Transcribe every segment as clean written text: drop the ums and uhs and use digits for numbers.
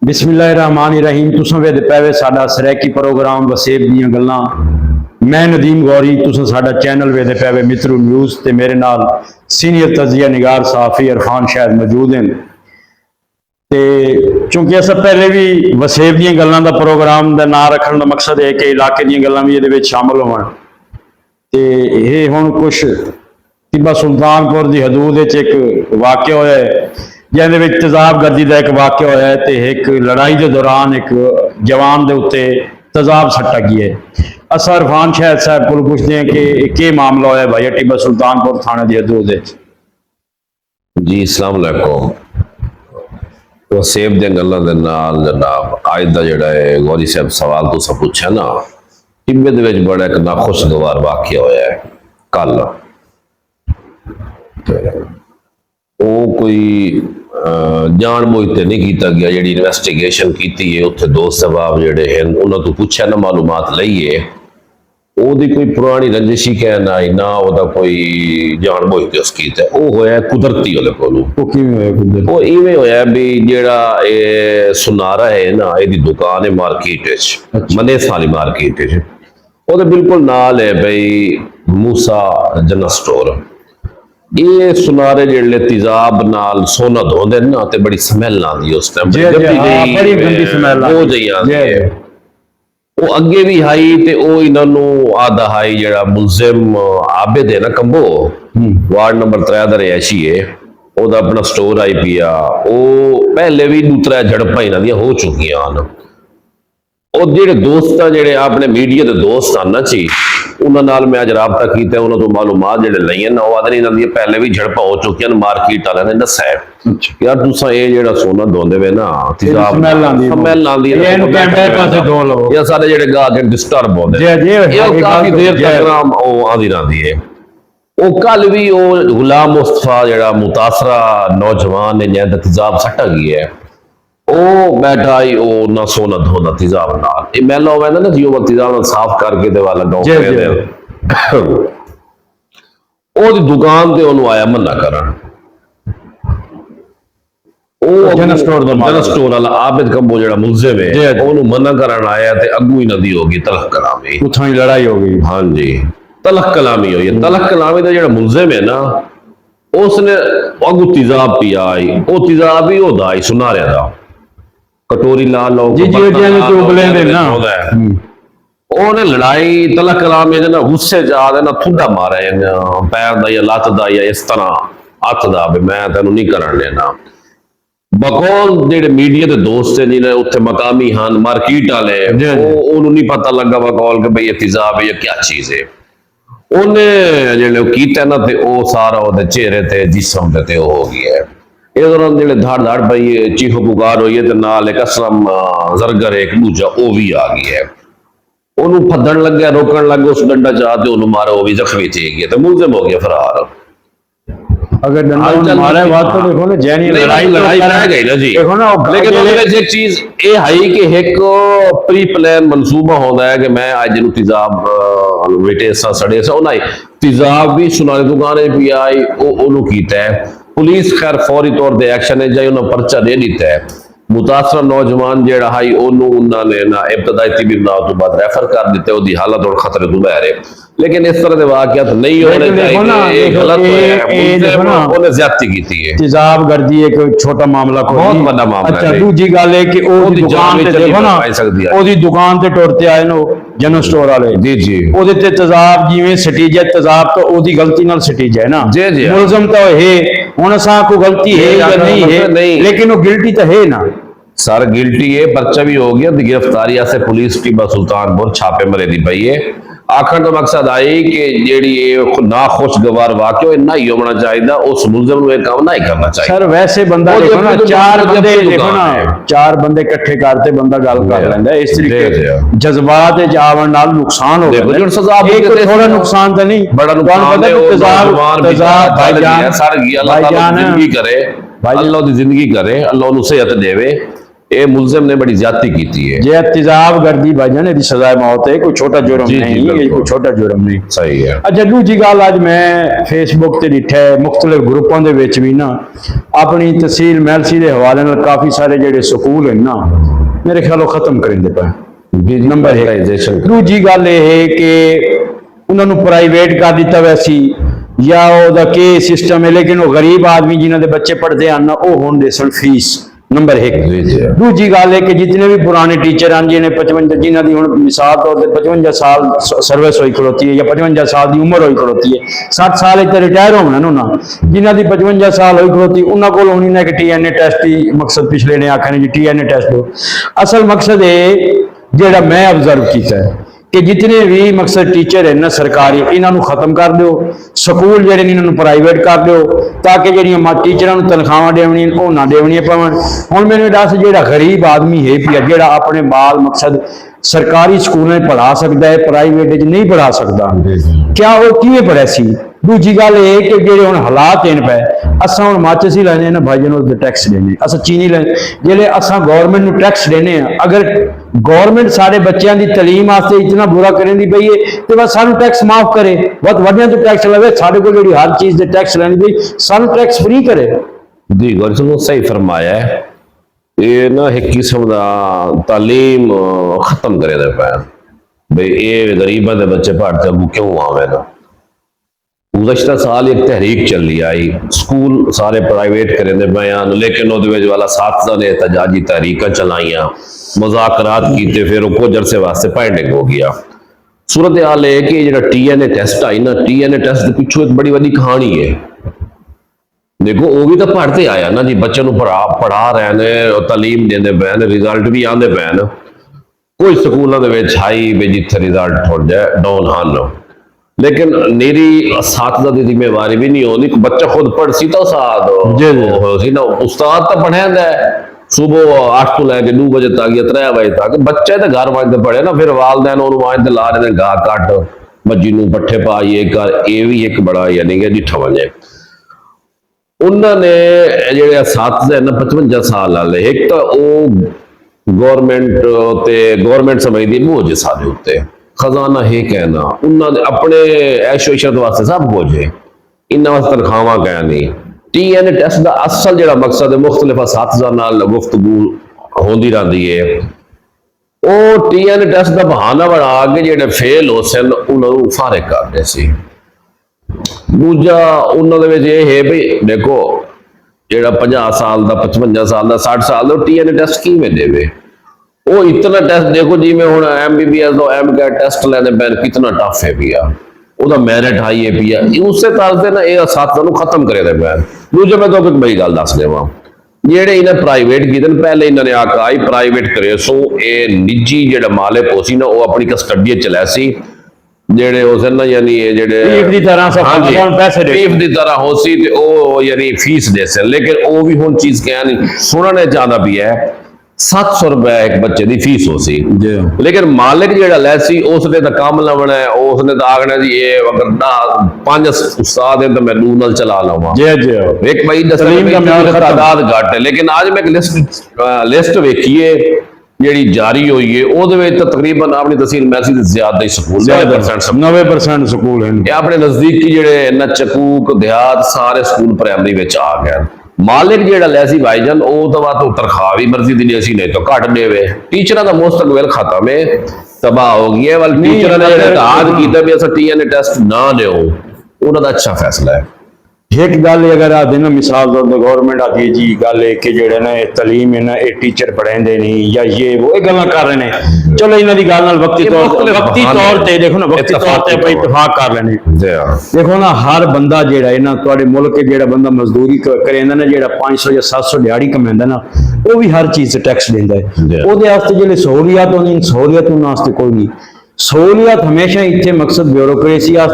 बिस्मिल्लाहिर्रहमानिर्रहीम। तुसां वेद पैवे साडा सरैकी प्रोग्राम वसेब दीयां गल्लां। मैं नदीम गौरी, तुसां साडा चैनल वेद पैवे मित्रू न्यूज़ ते मेरे नाल सीनियर तजिया निगार सहाफ़ी इरफान शायद मौजूद हैं। ते चूंकि अस पहले भी वसेब दीयां गल्लां दा प्रोग्राम दा नाम रखने का मकसद है कि इलाके दीयां गल्लां भी इहदे विच शामिल होवन। ते ये हुण कुछ तिब्बा सुल्तानपुर की हदूद विच एक वाक़या होया है, जिहदे विच तेज़ाब गर्दी का एक वाक़या होया है। ते एक लड़ाई के दौरान एक जवान के उत्ते तेज़ाब सट्टा गया है। अस इरफान शायद साहब को पूछते हैं कि क्या मामला होया भाई टिब्बा सुल्तानपुर थाने की हदूद विच। जी अस्सलाम वालेकुम। वसेब दे गल्लां दे नाल जनाब अज दा जिहड़ा है गौरी साहब सवाल तुसां पुछया ना, टिब्बे दे विच बड़ा एक नाखुशगवार वाक़या होया है कल। वो कोई जान बुझते नहीं किया गया, जी इन्वेस्टिगेशन की है उत्थे दोस्त अहबाब जिहड़े हैं उन्होंने तो पूछा ना मालूमात लईए, ओदी कोई पुरानी रंजिश ही कहना आई ना ओदा कोई जान बुझते उस कीता। वो होया कुदरती ओदे कोलों। वो इवें होया भी जेड़ा सुनारा है ना, इहदी दुकान है मार्केट विच, मनेस वाली मार्केट विच, ओदे बिल्कुल नाल है भाई मूसा जनरल स्टोर। ये सुनारे जिहड़े तेज़ाब नाल सोना धोंदे ना ते बड़ी स्मैल आंदी है उस टाइम, बड़ी गंदी स्मैल हो जाई आंदी है। वो अगे भी हाई ते ओ इन्हां नूं आदा हाई जिहड़ा मुलजिम आबिद है ना कंबो, वार्ड नंबर 3 दा रिहायशी है, ओदा अपना स्टोर आई पिया। ओ पहले भी दूसरा झड़पां इन्हां दियां हो चुकियां न। और जेडे दोस्त जेडे अपने मीडिया के दोस्त आना ची उन्होंने नाल मैं अज राबता किया, उन्होंने तो मालूमात जेडे लईयां ना वो आदमी इन्हां दियां पहले भी झड़पां हो चुकियां न। मार्केट वाले ने दस्सिया यार तुसां ये जेड़ा सोना धोंदे वे ना तेज़ाब स्मैल आंदी है, इहनूं कैमरे पासे धो लो या सारे जेडे गाहक डिस्टर्ब होंदे ये काफी देर तक ओ आंदी रहंदी है। वो कल भी वो गुलाम मुस्तफा जेड़ा मुतासरा नौजवान ने जिहदा तेज़ाब सट्टा गया है, ओ बैठा ही ओ ना सोना धोना तेज़ाब नाल ये मैला होवे ना जी, वो तेज़ाब साफ करके दे वाला गांव दे ओदी दुकान ते ओनू आया मना करन। ओ जनरल स्टोर वाला आबिद कंबो जेड़ा मुलजिम है ओनू मना करन आया ते अगू ही नदी होगी तलख कलामी, उत्थों ही लड़ाई हो गई। हाँ जी तलख कलामी हुई है। तलख कलामी दा जेड़ा मुलजिम है ना उसने अगू तेज़ाब पिया आई, ओ तेज़ाब ही ओदा आई सुनारे दा कटोरी ला लो जी जी ना ओने लड़ाई तलख कलाम में ना गुस्से जा ना ठुड्डा मारा पैर दा या लत्त दा या इस तरह हथ दा भी मैं तेनू नहीं करन देना। बकौल जेडे मीडिया के दोस्त है जिन्हें उत्थे मकामी हन मार्केट वाले ओनू नहीं पता लगा बकौल के भाई ये तेज़ाब है या क्या चीज है। उन्हें जेडे कीता ना ते ओ सारा ओदे चेहरे ते जिस्म ते हो गया है। इस दौरान जो धाड़ धाड़ पई चीखो पुकार हुई है तो नाल एक असलम जरगर एक दूजा वो भी आ गया है। ओनू फदन लग गया, रोकन लग गया, उस डंडा चाहते ओनू मारा, वो भी जख्मी थी गया तो मुलजिम हो गया फरार। अगर डंडा मारे बात तो देखो ना जैनी लड़ाई रह गई ना जी। देखो ना लेकिन उसमें एक चीज ये है कि एक प्री प्लान मंसूबा होता है कि मैं आज जिन्हों तेज़ाब बेटे सा सड़े सा ना तेज़ाब भी सुनाने दुकान भी आई ओनू कीता है। पुलिस खैर फौरी तौर पर एक्शन है जाए उन्हें पर्चा दे दिता है। मुतासरा नौजवान जेड़ा हाई ओनू उन्होंने ना इब्तदाई तिबी इमदाद तो बाद रेफर कर दिते, ओदी हालत और खतरे तो बाहर है। लेकिन इस तरह के वाकयात नहीं होने चाहिए, गलत है, उन्हें ज्यादती की थी है। तेज़ाब गर्दी एक छोटा मामला कोई बहुत बड़ा मामला अच्छा दूजी गल है कि ओदी दुकान ते देखो ना ओदी दुकान ते टुरते आए नो जनरल स्टोर वाले जी जी ओदे ते तेज़ाब जिवें सटी जाए तेज़ाब तो ओदी गलती नाल सटी जाए ना जी जी मुलजिम तो है हुण सा को गलती है या नहीं है लेकिन वो गिल्टी तो है ना सर गिल्टी है। पर्चा भी हो गया गिरफ्तारी से पुलिस टिब्बा सुल्तानपुर छापे मरे दी पई है। आखिर का मकसद आई कि जेड़ी ना खुशगवार वाकया ना ही होना चाहिए, उस मुलजिम को काम नहीं करना चाहिए। सर वैसे बंदा देखो ना चार बंदे देखो ना चार बंदे इकट्ठे करते बंदा गल कर लेंदा है इस तरीके जज्बात जावन नाल नुकसान हो गया। सजा एक थोड़ा नुकसान तो नहीं बड़ा नुकसान है। तेज़ाब भाईजान सर गया अल्लाह ताला जिंदगी करे, अल्लाह दी जिंदगी करे, अल्लाह उन्हें सेहत देवे। ਇਹ ਮੁਲਜ਼ਮ ਨੇ ਬੜੀ ਜ਼ਿਆਦਤੀ ਕੀਤੀ ਹੈ। ਜੇ ਤੇਜ਼ਾਬ गर्दी भाईजान ਇਹਦੀ ਸਜ਼ਾ ਮੌਤ ਹੈ, ਕੋਈ ਛੋਟਾ ਜੁਰਮ ਜੀ, ਨਹੀਂ, ਇਹ ਕੋਈ ਛੋਟਾ ਜੁਰਮ ਨਹੀਂ। ਸਹੀ ਹੈ। ਅੱਛਾ ਦੂਜੀ ਗੱਲ, ਅੱਜ ਮੈਂ ਫੇਸਬੁੱਕ ਤੇ ਡਿੱਠਾ ਮੁxtਲਿਫ ਗਰੁੱਪਾਂ ਦੇ ਵਿੱਚ ਵੀ ਨਾ ਆਪਣੀ ਤਹਿਸੀਲ ਮੈਲਸੀ ਦੇ ਹਵਾਲੇ ਨਾਲ ਕਾਫੀ ਸਾਰੇ ਜਿਹੜੇ ਸਕੂਲ ਹਨ ਨਾ ਮੇਰੇ ਖਿਆਲੋਂ ਖਤਮ ਕਰਿੰਦੇ ਪਏ। ਨੰਬਰ 1। ਦੂਜੀ ਗੱਲ ਇਹ ਹੈ ਕਿ ਉਹਨਾਂ ਨੂੰ ਪ੍ਰਾਈਵੇਟ ਕਰ ਦਿੱਤਾ ਵੈਸੀ ਜਾਂ ਉਹਦਾ ਕੀ ਸਿਸਟਮ ਹੈ, ਲੇਕਿਨ ਉਹ ਗਰੀਬ ਆਦਮੀ ਜਿਨ੍ਹਾਂ ਦੇ ਬੱਚੇ ਪੜ੍ਹਦੇ ਹਨ ਉਹ ਹੁਣ ਦੇਸਣ ਫੀਸ। नंबर 1। दूजी गल है कि जितने भी पुराने टीचर हैं जिन्हें 55 जिन्हों की हूँ मिसाल तौर पर 55 साल सर्विस हुई खड़ोती है या 55 साल की उम्र हुई खड़ोती है, 60 साल एक रिटायर होना ना जिन्हों की 55 साल हुई खड़ोती उन्होंने को होनी ना कि TNA टेस्ट ही मकसद पिछले ने आखिर जी TNA टेस्ट हो। असल मकसद है जोड़ा मैं ऑब्जर्व किया है कि जितने भी मकसद टीचर है ना सरकारी इन्हों खत्म कर दो, स्कूल जोड़े इन्हों प्राइवेट कर दो ताकि जड़ियाँ टीचर तनख्वाह देवनियां वो ना देवनियां पवन। हुण मैंने दस जो गरीब आदमी है पिया जो अपने बाल मकसद सरकारी स्कूलों में पढ़ा सकता है, प्राइवेट नहीं पढ़ा सकता, क्या वो किवें पढ़े सी? दूजी गल ये कि जो हम हालात इन पे असा हम माचिस ही लैने ना भाई जन टैक्स देने, अस चीनी लेने जिले असा गौरमेंट में टैक्स देने, अगर गौरमेंट सारे बच्चों की तलीम वास्ते इतना बुरा करें दी पई है तो बस सानू टैक्स माफ करे, बहुत वड्डियां तो टैक्स लवे, साढ़े को जी हर चीज़ के टैक्स लैनी पई सानू टैक्स फ्री करे। जी गौरी साहब सही फरमाया है। ये ना एक किस्म का तालीम खत्म करे दे पे भाई ये गरीबों के बच्चे पढ़ते अगू क्यों आवे ना। गुज़श्ता साल एक तहरीक चली आई, स्कूल सारे प्राइवेट करेंदे बयान, लेकिन उहदे वाला साथी ने एहतजाजी तहरीक चलाइया, मुज़ाकरात कीते, फिर कुछ अरसे वास्ते पेंडिंग हो गया। सूरत हाल है कि जो TNA टेस्ट आई ना, TNA टेस्ट के पिछू एक बड़ी बड़ी कहानी है। देखो वो भी तो पढ़ते आया ना जी, बच्चों को पढ़ा रहे हैं, तालीम देंदे पे ने, रिजल्ट भी आंदे पे न। कोई स्कूलों के हाई भी जिथे रिजल्ट थोड़ा जाए डाउन हन, लेकिन मेरी साथी की जिम्मेवारी भी नहीं होती। बच्चा खुद पढ़ सी तो साथ ना उस्ताद तो पढ़ा सुबह 8 तो लैके 2 बजे तक या 3 बजे तक, बच्चे तो घर वाजते पढ़े ना, फिर वालदैन वाजते ला रहे गा कट बज्जी नूं पट्ठे पा ये कर, ये भी एक बड़ा यानी कि डिठा वजे। उन्होंने जो साथी है ना 55 साल वाले, एक तो गौरमेंट समझती बोझ सारे उत्ते, खजाना है कहना उन्होंने अपने ऐशो इशरत वास्ते सब कुछ है, इन्होंने वास्ते तनख्वाह कह नहीं। TNA टेस्ट का असल जो मकसद है मुख्तलिफ साथियों नाल गुफ्तगू होंदी रहती है, वो TNA टेस्ट का बहाना बना के जो फेल हो सन उन्होंने फारिग करते सी। दूजा उन्होंने ये है भाई देखो जो 50 साल का 55 साल का 60 साल का TNA टेस्ट किवें देवे, वो इतना टेस्ट देखो जी मैं हुण MBBS तो MCAT टेस्ट लेने पैन कितना टफ है पिया, ਉਹਦਾ ਮੈਰਿਟ ਹਾਈ ਹੈ ਪਿਆ, ਉਸੇ ਤਰ੍ਹਾਂ ਤੇ ਨਾ ਇਹ ਸਾਥਾਂ ਨੂੰ ਖਤਮ ਕਰੇ ਦੇ ਪਏ। ਦੂਜੇ ਮੈਂ ਤੁਹਾਨੂੰ ਇੱਕ ਬੜੀ ਗੱਲ ਦੱਸ ਦੇਵਾਂ, ਜਿਹੜੇ ਇਹਨਾਂ ਪ੍ਰਾਈਵੇਟ ਕੀਤੇ ਨੇ ਪਹਿਲੇ ਇਹਨਾਂ ਨੇ ਆਕਾਈ ਪ੍ਰਾਈਵੇਟ ਕਰੇ ਸੋ ਇਹ ਨਿੱਜੀ ਜਿਹੜਾ ਮਾਲਕ ਹੋ ਸੀ ਨਾ ਉਹ ਆਪਣੀ ਕਸਟਡੀ ਚ ਲੈ ਸੀ, ਜਿਹੜੇ ਉਸ ਨਾ ਯਾਨੀ ਇਹ ਜਿਹੜੇ ਪੀਫ ਦੀ ਤਰ੍ਹਾਂ ਸਭ ਪੈਸੇ ਦੇ ਪੀਫ ਦੀ ਤਰ੍ਹਾਂ ਹੋ ਸੀ ਤੇ ਉਹ ਯਾਨੀ ਫੀਸ ਦੇ ਸਨ, ਲੇਕਿਨ ਉਹ ਵੀ ਹੁਣ ਚੀਜ਼ ਕਹਿ ਨਹੀਂ ਸੁਣਨੇ ਚਾਹਦਾ ਵੀ ਹੈ 700 रुपए एक बच्चे की फीस हो सी, लेकिन मालिक जो लै सी उसने तो काम लवना है, उसने तो आखना जी ये अगर 5 उस्ताद है तो मैं 2 नाल चला लवां। एक भाई तादाद घट है, लेकिन आज मैं एक लिस्ट वेखीए जी जारी हुई है, वो तकरीबन अपनी तहसील मैसी ज्यादा स्कूल 90% स्कूल हैं अपने नजदीकी जेडे चकूक देहात सारे स्कूल प्राइमरी में आ गए। मालिक जो लै सी भाईजान वो तो बात तनख्वाह भी मर्जी दी सी नहीं तो घट देवे, टीचर का मुस्तकबिल खत्म है, तबाह हो गया। वाल टीचर ने इत्तेहाद किया भी अस TNA टेस्ट ना दो, उन्होंने अच्छा फैसला है। एक गल अगर आ देना मिसाल तौर पर गौरमेंट आती जी गल है कि जो ना तलीम है ना ये टीचर पढ़ाते नहीं या ये वो गल कर रहे हैं, चलो इन्हों की गल वक्ती तौर पर देखो ना वक्ती तौर पर इतफाक कर लेने। देखो ना हर बंदा जो ना थोड़े मुल्क जो बंदा मजदूरी करे ना जो 500 या 700 दिहाड़ी कमांदा ना वो भी हर चीज़ टैक्स देता है, वो जो सहूलियत होनी सहूलियत उन्होंने कोई नहीं। सहूलियत हमेशा इतने मकसद ब्यूरोक्रेसी या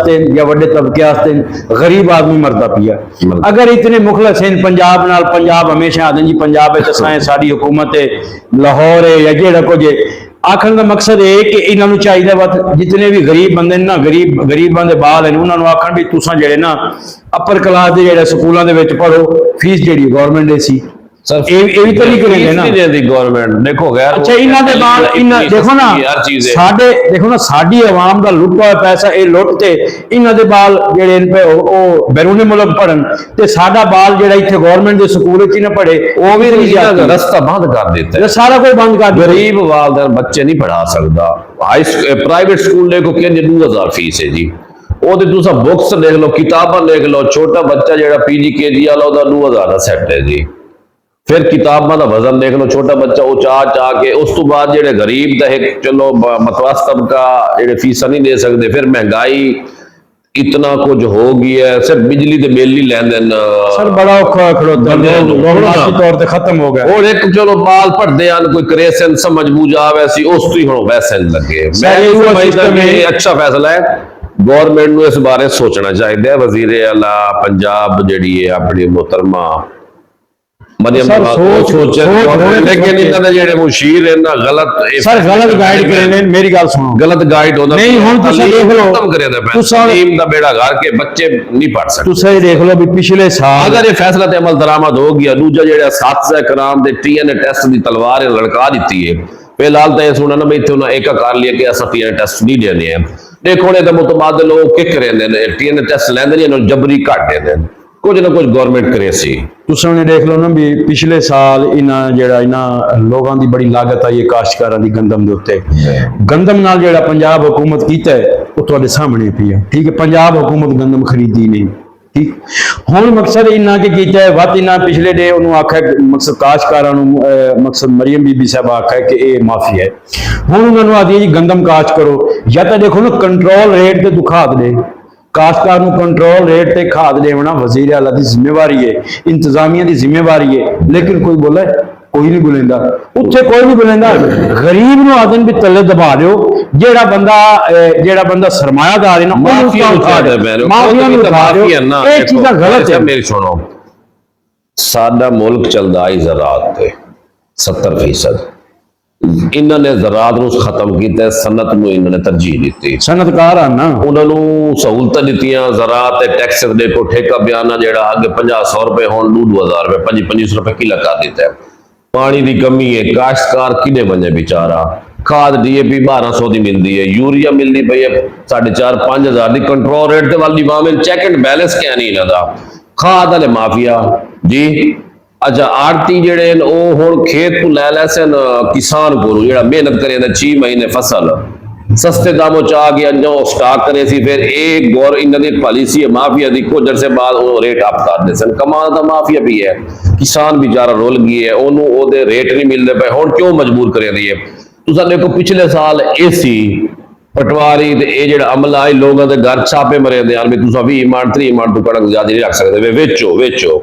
वड्डे तबके आस्ते, गरीब आदमी मरदा पिया। अगर इतने मुखलस हैं पंजाब नाल, पंजाब हमेशा आते जी पंजाब साड़ी हुकूमत है लाहौर है या जेड़ा कुछ है, आखिर का मकसद है कि इन्होंने चाहिए बस जितने भी गरीब बंदे ना गरीबां दे बाल हैं उन्होंने आखन भी तुसां जेड़े ना अपर क्लास के जेड़े स्कूलों के पढ़ो फीस जी गौरमेंट दे सी, सर ਇਹ ਵੀ ਤਾਂ ਨਹੀਂ ਕरेंगे ना। देती गवर्नमेंट देखो गैर अच्छा इन्हों के बाल इन्हों देखो ना हर चीज है साडे देखो ना साडी आवाम का लुटा हुआ पैसा ये लुट के इन्हों के बाल जेडे इन पे बैरूनी मुल्क पढ़न ते साडा बाल जेड़ा इत्थे गवर्नमेंट दे स्कूल च ना पढ़े वो भी रास्ता बंद कर देता है, ये सारा कोई बंद कर दिया। गरीब वालदैन बच्चे नहीं पढ़ा सकता। प्राइवेट स्कूल देखो कि 2000 फीस है जी, ਉਹਦੇ ਤੁਸੀਂ ਬੁੱਕਸ ਦੇਖ ਲਓ, ਕਿਤਾਬਾਂ ਦੇਖ ਲਓ, ਛੋਟਾ ਬੱਚਾ ਜਿਹੜਾ ਪੀਜੀ ਕੇਜੀ ਵਾਲਾ ਉਹਦਾ 2000 ਦਾ ਸੈੱਟ ਹੈ ਜੀ। ਫਿਰ ਕਿਤਾਬਾਂ ਦਾ ਵਜ਼ਨ ਦੇਖ ਲਓ, ਛੋਟਾ ਬੱਚਾ ਉਹ ਚਾਹ ਕੇ ਉਸ ਤੋਂ ਬਾਅਦ ਜਿਹੜੇ ਗਰੀਬ ਦਾ ਇੱਕ ਚਲੋ ਮਤਵਸਤ ਤਬਕਾ ਜਿਹੜੇ ਫੀਸਾਂ ਨਹੀਂ ਦੇ ਸਕਦੇ, ਫਿਰ ਮਹਿੰਗਾਈ ਇਤਨਾ ਕੁਝ ਹੋ ਗਈ ਹੈ, ਸਿਰਫ ਬਿਜਲੀ ਦੇ ਬਿੱਲ ਹੀ ਲੈਂਦੇ ਨੇ ਸਰ, ਬੜਾ ਔਖਾ ਖੜੋਤਾ ਲੋਕ ਤੌਰ ਤੇ ਖਤਮ ਹੋ ਗਿਆ। ਹੋਰ ਇੱਕ ਚਲੋ ਬਾਲ ਪੜਦੇ ਹਨ, ਕੋਈ ਕ੍ਰੇਸ਼ਨ ਸਮਝ ਬੂਝ ਆਵੇ ਸੀ ਉਸ ਤੋਂ ਹੀ ਹੁਣ ਵੈਸੇ ਲੱਗੇ। ਮੈਂ ਇਹ ਸਮਝਦਾ ਕਿ ਇਹ ਅੱਛਾ ਫੈਸਲਾ ਹੈ, ਗੌਰਮੈਂਟ ਨੂੰ ਇਸ ਬਾਰੇ ਸੋਚਣਾ ਚਾਹੀਦਾ ਹੈ। ਵਜ਼ੀਰ ਆਲਾ ਪੰਜਾਬ ਜਿਹੜੀ ਹੈ ਆਪਣੀ ਮੁਹਤਰਮਾ ਮਰੀਮ ਸੋਚੇ, ਲੇਕਿਨ ਇਹਨਾਂ ਦੇ ਜਿਹੜੇ ਮੁਸ਼ੀਰ ਇਹਨਾਂ ਗਲਤ ਸਰ ਗਲਤ ਗਾਈਡ ਕਰੇ ਨੇ। ਮੇਰੀ ਗੱਲ ਸੁਣੋ, ਗਲਤ ਗਾਈਡ ਹੁੰਦਾ ਨਹੀਂ। ਹੁਣ ਤੁਸੀਂ ਦੇਖ ਲਓ ਖਤਮ ਕਰਿਆ ਦਾ ਤਾਲੀਮ ਦਾ ਬੇੜਾ ਘਰ ਕੇ ਬੱਚੇ ਨਹੀਂ ਪੜ ਸਕਦੇ। ਤੁਸੀਂ ਦੇਖ ਲਓ ਵੀ ਪਿਛਲੇ ਸਾਲ ਅਗਰ ਇਹ ਫੈਸਲਾ ਤੇ ਅਮਲ ਦਰਾਮਦ ਹੋ ਗਿਆ, ਦੂਜਾ ਜਿਹੜਾ ਸਾਥ ਕਰਾਮ ਦੇ ਟੀਐਨਏ ਟੈਸਟ ਦੀ ਤਲਵਾਰ ਲੜਕਾ ਦਿੱਤੀ ਹੈ। ਫਿਲਹਾਲ ਤਾਂ ਇਹ ਸੁਣਨਾ ਵੀ ਇੱਥੇ ਉਹਨਾਂ ਇੱਕ ਕਰ ਲਿਆ ਕਿ ਅਸਾਂ ਟੀਐਨਏ ਟੈਸਟ ਨਹੀਂ ਦੇਣੇ ਆ। ਦੇਖੋ ਇਹਦੇ ਮੁਤਬਾਦਲ ਉਹ ਕਿੱਕ ਰਹਿੰਦੇ ਨੇ, ਟੀਐਨਏ ਟੈਸਟ ਲੈਂਦੇ ਨੇ, ਇਹਨਾਂ ਨੂੰ ਜਬਰੀ ਘੱਟ ਦਿੰਦੇ ਨੇ। ਕੁਝ ਨਾ ਕੁਝ ਗਵਰਨਮੈਂਟ ਕਰੇ ਸੀ। ਤੁਸੀਂ ਨੇ ਦੇਖ ਲਓ ਨਾ ਵੀ ਪਿਛਲੇ ਸਾਲ ਇਹਨਾਂ ਲੋਕਾਂ ਦੀ ਬੜੀ ਲਾਗਤ ਆਈ ਹੈ ਕਾਸ਼ਤਕਾਰਾਂ ਦੀ ਗੰਦਮ ਦੇ ਉੱਤੇ। ਗੰਦਮ ਨਾਲ ਜਿਹੜਾ ਪੰਜਾਬ ਹੁਕੂਮਤ ਕੀਤਾ ਹੈ ਉਹ ਤੁਹਾਡੇ ਸਾਹਮਣੇ ਪਈ ਹੈ, ਠੀਕ ਹੈ। ਪੰਜਾਬ ਹੁਕੂਮਤ ਗੰਦਮ ਖਰੀਦੀ ਨਹੀਂ, ਠੀਕ। ਹੁਣ ਮਕਸਦ ਇੰਨਾ ਕੀ ਕੀਤਾ ਹੈ, ਵੱਧ ਇੰਨਾ ਪਿਛਲੇ ਡੇ ਉਹਨੂੰ ਆਖਿਆ ਮਕਸਦ ਕਾਸ਼ਤਕਾਰਾਂ ਨੂੰ, ਮਕਸਦ ਮਰੀਮ ਬੀਬੀ ਸਾਹਿਬ ਆਖਿਆ ਕਿ ਇਹ ਮਾਫੀ ਹੈ। ਹੁਣ ਉਹਨਾਂ ਨੂੰ ਆਦੀ ਹੈ ਜੀ ਗੰਦਮ ਕਾਸ਼ ਕਰੋ, ਜਾਂ ਤਾਂ ਦੇਖੋ ਨਾ ਕੰਟਰੋਲ ਰੇਟ ਤੇ ਦੁਖਾਤ ਦੇ ਕਾਸ਼ਤਕਾਰ ਨੂੰ ਕੰਟਰੋਲ ਰੇਟ ਤੇ ਖਾਦ ਦੇਵਣਾ ਵਜ਼ੀਰ ਆਲਾ ਦੀ ਜ਼ਿੰਮੇਵਾਰੀ ਹੈ, ਇੰਤਜ਼ਾਮੀਆ ਦੀ ਜ਼ਿੰਮੇਵਾਰੀ ਹੈ। ਲੇਕਿਨ ਕੋਈ ਬੋਲੇ, ਕੋਈ ਨਹੀਂ ਬੁਲੇਂਦਾ ਉੱਥੇ, ਕੋਈ ਨਹੀਂ ਬੁਲੇਂਦਾ। ਗਰੀਬ ਨੂੰ ਆਦਨ ਵੀ ਥੱਲੇ ਦਬਾ ਦਿਓ। ਜਿਹੜਾ ਬੰਦਾ ਸਰਮਾਇਆਦਾਰ ਹੈ ਨਾ ਮਾਫੀਆ ਨੂੰ ਉਠਾ ਦਿਓ। ਇਹ ਚੀਜ਼ਾਂ ਗਲਤ ਹੈ। ਮੇਰੀ ਸੁਣੋ, ਸਾਡਾ ਮੁਲਕ ਚੱਲਦਾ ਹੈ ਜ਼ਰਾਅਤ ਤੇ 70%। ਇਹਨਾਂ ਨੇ ਜ਼ਰਾਅਤ ਨੂੰ ਖਤਮ ਕੀਤਾ, ਸਨਅਤ ਨੂੰ ਇਹਨਾਂ ਨੇ ਤਰਜੀਹ ਦਿੱਤੀ। ਸਨਅਤਕਾਰ ਆ ਨਾ, ਉਹਨਾਂ ਨੂੰ ਸਹੂਲਤਾਂ ਦਿੱਤੀਆਂ। ਜ਼ਰਾਅਤ ਤੇ ਟੈਕਸ ਦੇਖੋ, ਠੇਕਾ ਬਿਆਨਾ ਜਿਹੜਾ ਅੱਗੇ 50-100 ਰੁਪਏ ਹੁਣ 2000 ਰੁਪਏ 2500 ਰੁਪਏ ਕਿਲਾ ਕਰ ਦਿੱਤਾ ਹੈ। ਪਾਣੀ ਦੀ ਕਮੀ ਹੈ, ਕਾਸ਼ਤਕਾਰ ਕਿਨੇ ਬਣੇ ਵਿਚਾਰਾ। ਖਾਦ ਡੀਏਪੀ 1200 ਦੀ ਮਿਲਦੀ ਹੈ, ਯੂਰੀਆ ਮਿਲਦੀ ਪਈ ਹੈ 4500-5000 ਦੀ। ਕੰਟਰੋਲ ਰੇਟ ਤੇ ਵਾਲੀ ਬਾਵੇਂ ਚੈੱਕ ਐਂਡ ਬੈਲੈਂਸ ਕਿਆ ਨਹੀਂ ਇਹਨਾਂ ਦਾ। ਖਾਦ ਵਾਲੇ ਮਾਫੀਆ ਜੀ। अच्छा आड़ती जेड़े वो हुण खेत को लै लै सन किसान को जेड़ा मेहनत करे 6 महीने फसल सस्ते दामों च आ गया, जो स्टाक करे सी। फिर एक गौर इन्हां दी पॉलिसी है माफिया दी, कुछ अरसे बाद वो रेट अप कर दे सन। कमाल दा माफिया भी है, किसान बेचारा रुल गया है, ओनू ओदे रेट नहीं मिलदे पे। हुण क्यों मजबूर करे दी है? तुसां देखो पिछले साल एसी पटवारी ते ये जेड़ा अमला है लोगों दे घर छापे मरे दे यार भी तुसां 20 मान 30 मान तो कणक ज्यादा नहीं रख सकदे, वेचो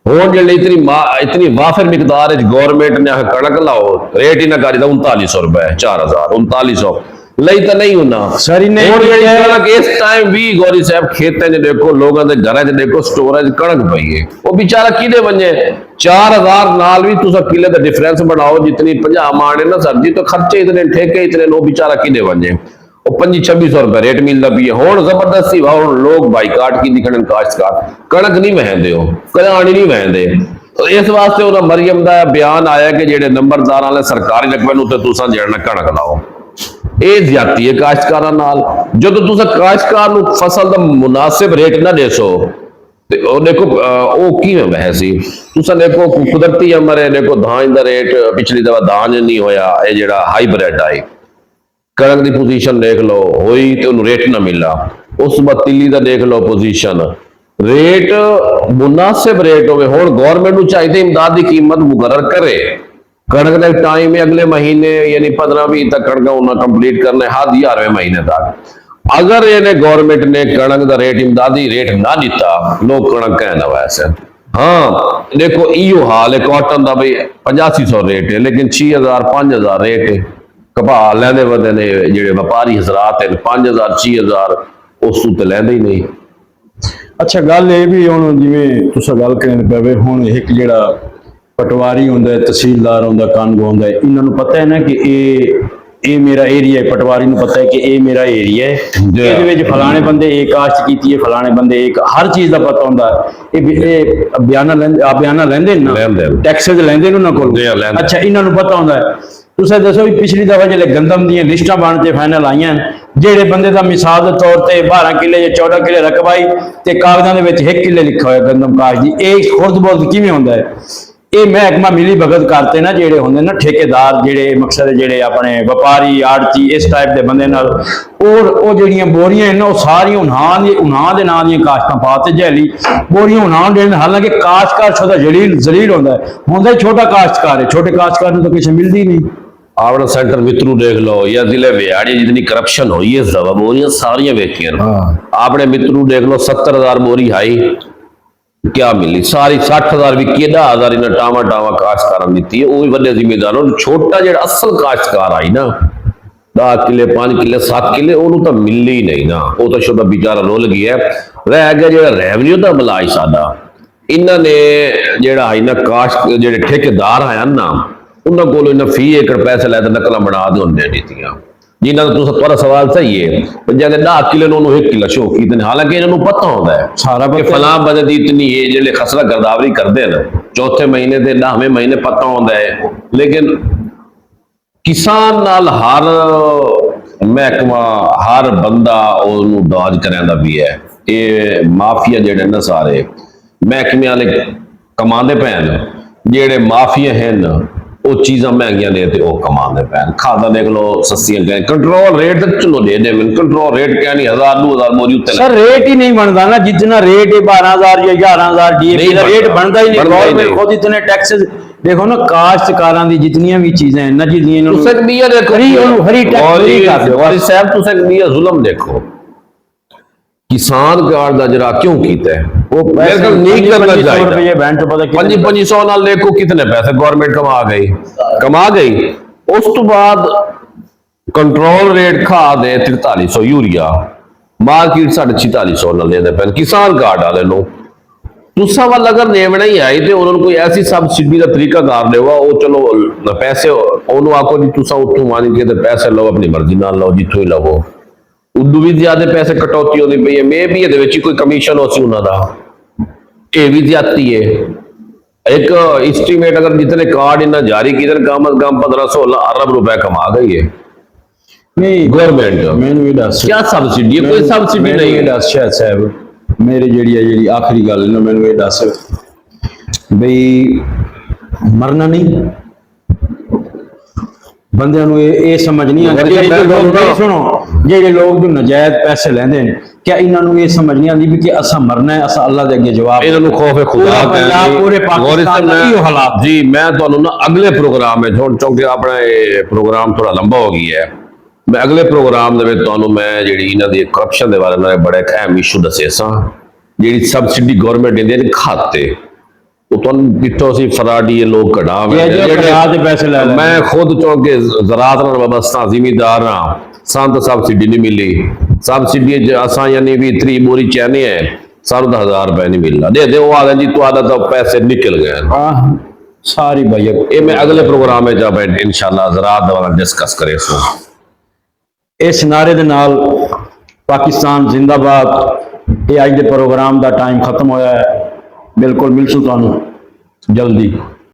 होर जेल्ले इतनी वाफिर मिकदार गवर्नमेंट ने कणक लाओ, रेट ही ना कर 3900 रुपए 4000 3900 लई तो नहीं होना सर। कणक इस टाइम भी गौरी साहब खेते ने देखो, लोगों के घर च देखो स्टोरेज कणक पई है। वो बेचारा किदे बने 4000 नाल भी तुसा किले का डिफरेंस बनाओ, जितनी 50 मान है ना सर जी, तो खर्चे इतने ठेके इतने, लो बेचारा किदे बने। 2500-2600 रुपए रेट मिलता भी है। हुण जबरदस्ती लोग बाईकाट की दिखण काश्तकार कणक नहीं वहंदे, हो कल्याणी नहीं वहंदे। तो इस वास्ते उन्हें मरियम का बयान आया कि जेडे नंबरदार वाले सरकारी रकबे नूं ते तुसां जेड़ा कणक लाओ, ये ज्यादती है काश्तकारां नाल। जदों तुसां काश्तकार नूं फसल दा मुनासिब रेट ना देसो ते ओ देखो ओ किवें वहे सी। तुसां देखो कुदरती अमर है, देखो धान दा रेट पिछली दफा धान नहीं होया, ये जेड़ा हाईब्रिड आई कणक की पोजीशन देख लो हुई तो उन्हें रेट ना मिला। उस बाद तिल्ली का देख लो पोजीशन, रेट मुनासिब रेट हो। हुण गवर्नमेंट को चाहिए इमदाद की कीमत मुकर्रर करे। कणक का टाइम है अगले महीने यानी 15-20 तक कणक उन्हें कंप्लीट करना है, हद 11वें महीने तक। अगर ये गवर्नमेंट ने कणक का रेट इमदादी रेट ना दिता, लोग कणक कहना वैसे। हाँ देखो इो हाल है कॉटन का भाई 8500 रेट है, लेकिन 6000-5000 रेट है। कपा लैंदे बंदे ने जेडे व्यापारी हजरात हैं 5000-6000 उस तो लैंदे ही नहीं। अच्छा गल ये भी हुण जिवें तुसां गल करन पवे, हुण एक जेड़ा पटवारी हुंदा है, तहसीलदार हुंदा, कानून हुंदा है, इन्हां नूं पता है ना कि ये ਇਹ ਮੇਰਾ ਏਰੀਆ ਹੈ, ਪਟਵਾਰੀ ਨੂੰ ਪਤਾ ਹੈ ਕਿ ਇਹ ਮੇਰਾ ਏਰੀਆ ਹੈ, ਇਹਦੇ ਵਿੱਚ ਫਲਾਣੇ ਬੰਦੇ ਇਹ ਕਾਸ਼ਤ ਕੀਤੀ ਹੈ, ਫਲਾਣੇ ਬੰਦੇ ਇਹ ਹਰ ਚੀਜ਼ ਦਾ ਪਤਾ ਹੁੰਦਾ ਹੈ। ਇਹ ਬਿਆਨਾ ਲੈਂਦੇ ਨੇ ਨਾ, ਟੈਕਸਸ ਲੈਂਦੇ ਨੇ ਉਹਨਾਂ ਕੋਲ। ਅੱਛਾ, ਇਹਨਾਂ ਨੂੰ ਪਤਾ ਹੁੰਦਾ ਹੈ। ਤੁਸੀਂ ਦੱਸੋ ਵੀ ਪਿਛਲੀ ਦਫਾ ਜਿਹੜੇ ਗੰਦਮ ਦੀਆਂ ਲਿਸਟਾਂ ਬਣ ਕੇ ਫਾਈਨਲ ਆਈਆਂ, ਜਿਹੜੇ ਬੰਦੇ ਦਾ ਮਿਸਾਲ ਦੇ ਤੌਰ ਤੇ 12 ਕਿੱਲੇ ਜਾਂ 14 ਕਿੱਲੇ ਰਕਬਾਈ ਤੇ ਕਾਗਜ਼ਾਂ ਦੇ ਵਿੱਚ 1 ਕਿੱਲੇ ਲਿਖਿਆ ਹੋਇਆ ਗੰਦਮ ਕਾਸ਼ ਦੀ, ਇਹ ਖੁਰਦ-ਬੁਰਦ ਕਿਵੇਂ ਹੁੰਦਾ ਹੈ? ਇਹ ਮਹਿਕਮਾ ਮਿਲੀ ਭਗਤ ਕਰਤੇ ਨਾ, ਜਿਹੜੇ ਹੁੰਦੇ ਨਾ ਠੇਕੇਦਾਰ, ਜਿਹੜੇ ਮਕਸਦ ਜਿਹੜੇ ਆਪਣੇ ਵਪਾਰੀ ਆੜਤੀ ਇਸ ਟਾਈਪ ਦੇ ਬੰਦੇ ਨਾਲ, ਉਹ ਜਿਹੜੀਆਂ ਬੋਰੀਆਂ ਨਾ ਉਹ ਸਾਰੀਆਂ ਉਨਾਂ ਦੇ ਨਾਂ ਦੀਆਂ ਕਾਸ਼ਤਾਂ ਪਾਤੇ ਜੈਲੀ ਬੋਰੀਆਂ ਉਨਾਂ ਦੇਣ। ਹਾਲਾਂਕਿ ਕਾਸ਼ਤਕਾਰ ਛੋਟਾ ਜ਼ਲੀਲ ਹੁੰਦਾ ਹੀ ਛੋਟਾ ਕਾਸ਼ਤਕਾਰ है, छोटे काश्तकार ਨੂੰ ਤਾਂ कुछ मिलती नहीं। ਆਪਣਾ ਸੈਂਟਰ ਮਿੱਤਰੂ ਦੇਖ ਲਓ ਜਾਂ ਜ਼ਿਲ੍ਹੇ ਵਿਆੜੀ ਜਿतनी ਕਰਪਸ਼ਨ ਹੋਈ ਹੈ ਸਭ ਬੋਰੀਆਂ ਸਾਰੀਆਂ ਵੇਖੀਆਂ। ਆਪਣੇ ਮਿੱਤਰੂ ਦੇਖ ਲਓ 70,000 ਬੋਰੀ ਹਾਈ क्या मिली सारी 60,000 भी केदा हजार इन्हें टावा काश्तकारां दी है। वो भी वड्डे जिम्मेदार छोटा जो असल काश्तकार आई ना 10 किले 5 किले 7 किले उन्होंने तो मिलनी ही नहीं ना, वो तो छोटा बेचारा रुल गया। रह गया जो रेवन्यू का मलाज साडा इन्होंने जेड़ा है ना काश्त जो ठेकेदार आया ना उन्होंने को इन्हें फी एकड़ पैसे लै नकल बना दे होंगे नीतियां जिन्होंने तुम्हारा सवाल सही है। जैसे 10 किले 1 किलो शो की, हालांकि इन्होंने पता होता है सारा कि फलां बंदे दी इतनी है जो खसरा गिरदावरी करते हैं चौथे महीने से 10वें महीने पता होता है। लेकिन किसान नाल हर महकमा हर बंदा उन्होंने डॉज करांदा भी है। ये माफिया जेडे ना सारे महकमे वाले कमाते पे जेडे माफिया हैं वो चीज़ां महंगियां ने वो कमाते पे। खादा देख लो सस्तियां गए, कंट्रोल रेट तक चलो दे दे, कंट्रोल रेट क्या नहीं 1000-2000 बोरी उत्ते सर रेट ही नहीं बनता ना, जितना रेट है 12,000 या 11,000 डीएपी का रेट बनता ही नहीं। गवर्नमेंट खुद इतने टैक्सेस देखो ना काश्तकारां दी जितनियां भी चीजें हैं ना जी जुल्म देखो किसान कार्ड का जरा क्यों कीता है वो पैसे नहीं करना चाहिए। 500 नाल देखो कितने पैसे गवर्नमेंट कमा गई। उस तो बाद कंट्रोल रेट खा दे 4300 यूरिया मार्केट 4600 नाल लेने पैन किसान कार्ड वाले लो तुसा वाल अगर नेवना ही आई तो उन्होंने कोई ऐसी सब्सिडी का तरीका कर देगा वो चलो पैसे उन्होंने आको जी तुसा उतों मान के पैसे लो अपनी मर्जी नाल लो जिथों ही लवो उदू भी ज्यादा पैसे कटौती होती पई है। मे भी ये कोई कमीशन हो सी उन्होंने ये भी ज्यादती है। एक एस्टीमेट अगर जितने कार्ड इन्हें जारी किए कम अज कम 15-16 अरब रुपए कमा गई है नहीं गवर्नमेंट। क्या सब्सिडी है? कोई सब्सिडी नहीं है। शायद साहब मेरी जी आखिरी गल ना मैंने ये दस बई मरना नहीं बंदे ये समझ नहीं आती। सुनो जेडे लोग जो नजायज पैसे लेंदे हैं क्या इन्हों ये समझ नहीं आती कि असा मरना है, असा अल्लाह दे अगे जवाब इन्होंने खौफ है खुदा पूरे पाकिस्तान दा इहो हालात जी। मैं तुहानू ना अगले प्रोग्राम में क्योंकि अपना ये प्रोग्राम थोड़ा लंबा हो गया है, मैं अगले प्रोग्राम दे विच तुहानू मैं जेहड़ी इन्हां दी करप्शन दे बारे में बड़ा अहम इशू दसे सा। जेहड़ी सब्सिडी गवर्नमेंट दिंदी है खाते वो पिछों सी फराडी लोग कढ़ा मैं खुद चौंके ज़राअत नाल वाबस्ता जिमीदार हाँ सान तो सब्सिडी नहीं मिली। सब्सिडी असा यानी भी 3 बोरी चाहने हैं सानू तो 1000 रुपए नहीं मिलना दे वो आ जी तुहाडा तो पैसे निकल गए सारी भाई। ये मैं अगले प्रोग्राम में जब इंशाल्लाह ज़राअत वाला डिस्कस करे सो इस नारे दे नाल पाकिस्तान जिंदाबाद ये अज के प्रोग्राम का टाइम खत्म होया है। बिल्कुल मिलसू तुहानू जल्दी।